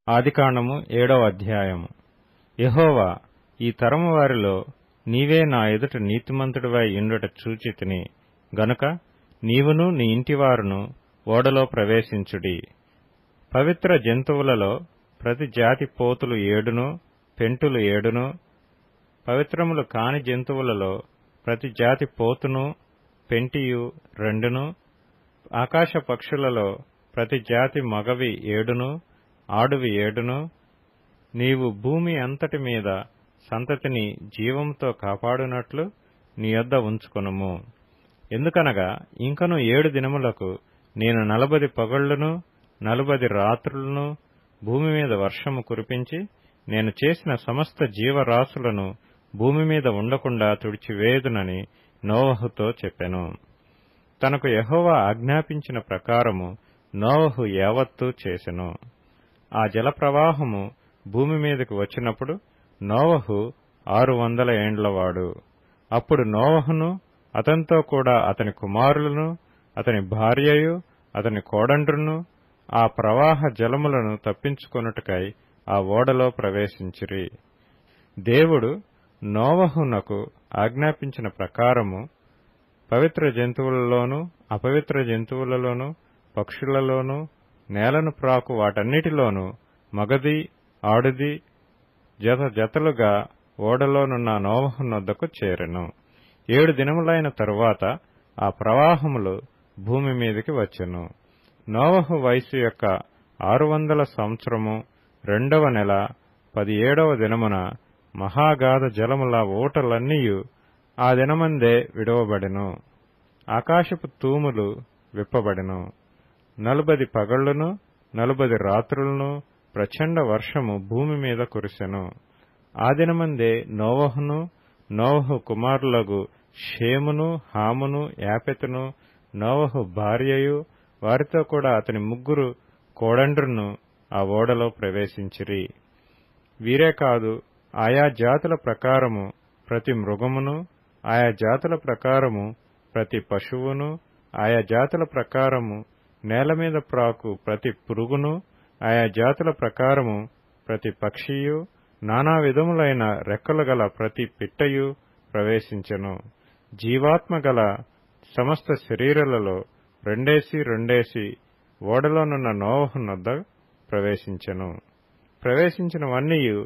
ఆదికాండము 7వ అధ్యాయము. యెహోవా, ఈ తరము వారిలో నీవే నా ఎదుట నీతిమంతుడివై యుండుట చూచితిని గనుక నీవును నీ ఇంటివారును ఓడలో ప్రవేశించుడి. పవిత్ర జంతువులలో ప్రతి జాతి పోతులు 7 పెంటులు 7, పవిత్రములు కాని జంతువులలో ప్రతి జాతి పోతును పెంటియు 2, ఆకాశ పక్షులలో ప్రతి జాతి మగవి 7, ఆడువి 7. నీవు భూమి అంతటి మీద సంతతిని జీవముతో కాపాడునట్లు నీ యొద్ద ఉంచుకొనుము. ఎందుకనగా ఇంకను 7 దినములకు నేను 40 పగళ్లును 40 రాత్రులను భూమి మీద వర్షము కురిపించి నేను చేసిన సమస్త జీవరాశులను భూమి మీద ఉండకుండా తుడిచివేయుదునని నోవహుతో చెప్పెను. తనకు యెహోవా ఆజ్ఞాపించిన ప్రకారము నోవహు యావత్తూ చేసెను. ఆ జల ప్రవాహము భూమి మీదకు వచ్చినప్పుడు నోవహు 600 ఏండ్లవాడు. అప్పుడు నోవహును అతనితో కూడా అతని కుమారులను అతని భార్యయు అతని కోడండ్రును ఆ ప్రవాహ జలములను తప్పించుకొనుటకై ఆ ఓడలో ప్రవేశించిరి. దేవుడు నోవహునకు ఆజ్ఞాపించిన ప్రకారము పవిత్ర జంతువులలోనూ అపవిత్ర జంతువులలోనూ పక్షులలోనూ నేలను ప్రాకు వాటన్నిటిలోనూ మగది ఆడుది జత జతలుగా ఓడలోనున్న నోవహునొద్దకు చేరెను. 7 దినములైన తరువాత ఆ ప్రవాహములు భూమి మీదికి వచ్చెను. నోవహు వయసు యొక్క 600 సంవత్సరము 2వ నెల 17వ దినమున మహాగాధ జలముల ఊటలన్నీయు ఆ దినమందే విడువబడెను. ఆకాశపు తూములు విప్పబడెను. 40 పగళ్లును 40 రాత్రులను ప్రచండ వర్షము భూమి మీద కురిసెను. ఆ దినమందే నోవహును నోవహు కుమారులగు షేమును హామును యాపెతును నోవహు భార్యయు వారితో కూడా అతని 3 కోడండ్రును ఆ ఓడలో ప్రవేశించిరి. వీరే కాదు, ఆయా జాతుల ప్రకారము ప్రతి మృగమును, ఆయా జాతుల ప్రకారము ప్రతి పశువును, ఆయా జాతుల ప్రకారము నేల మీద ప్రాకు ప్రతి పురుగును, ఆయా జాతుల ప్రకారము ప్రతి పక్షియు, నానా విధములైన రెక్కలు గల ప్రతి పిట్టయు ప్రవేశించెను. జీవాత్మ గల సమస్త శరీరాలలో రెండేసి ఓడలోనున్న నోవహునొద్ద ప్రవేశించెను. ప్రవేశించినవన్నీయు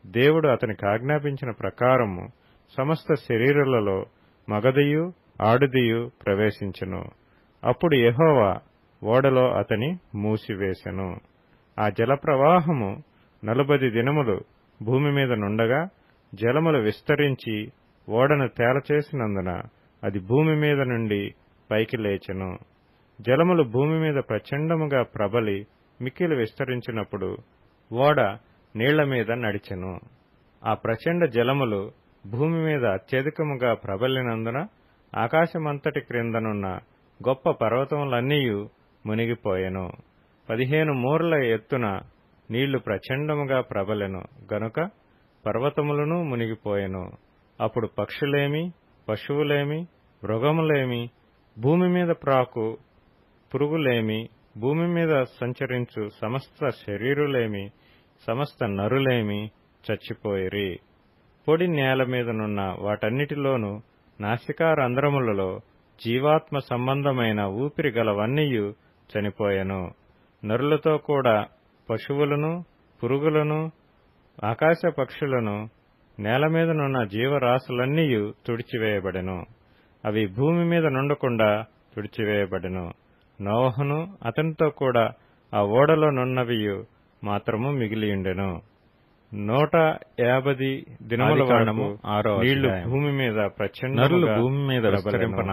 దేవుడు అతనికి ఆజ్ఞాపించిన ప్రకారము సమస్త శరీరాలలో మగదియు ఆడుదియు ప్రవేశించెను. అప్పుడు యెహోవా ఓడలో అతని మూసివేసెను. ఆ జల ప్రవాహము 40 దినములు భూమి మీద నుండగా జలములు విస్తరించి ఓడను తేలచేసినందున అది భూమి మీద నుండి పైకి లేచెను. జలములు భూమి మీద ప్రచండముగా ప్రబలి మిక్కిలి విస్తరించినప్పుడు ఓడ నీళ్ల మీద నడిచెను. ఆ ప్రచండ జలములు భూమి మీద అత్యధికముగా ప్రబలినందున ఆకాశమంతటి క్రిందనున్న గొప్ప పర్వతములన్నీయు మునిగిపోయెను. 15 మూరల ఎత్తున నీళ్లు ప్రచండముగా ప్రబలెను గనుక పర్వతములను మునిగిపోయెను. అప్పుడు పక్షులేమి, పశువులేమి, మృగములేమి, భూమి మీద ప్రాకు పురుగులేమి, భూమి మీద సంచరించు సమస్త శరీరులేమి, సమస్త నరులేమి చచ్చిపోయిరి. పొడి నేల మీదనున్న వాటన్నిటిలోనూ నాసికారంధ్రములలో జీవాత్మ సంబంధమైన ఊపిరి గలవన్నీయు చనిపోయెను. నరులతో కూడా పశువులను, పురుగులను, ఆకాశ పక్షులను, నేల మీదనున్న జీవరాశులన్నీయు తుడిచివేయబడెను. అవి భూమి మీద నుండకుండా తుడిచివేయబడెను. నోవహును అతనితో కూడా ఆ ఓడలో నున్నవియు మాత్రము మిగిలియుండెను. 150 దినముల వరకు నీళ్లు భూమి మీద ప్రచండముగా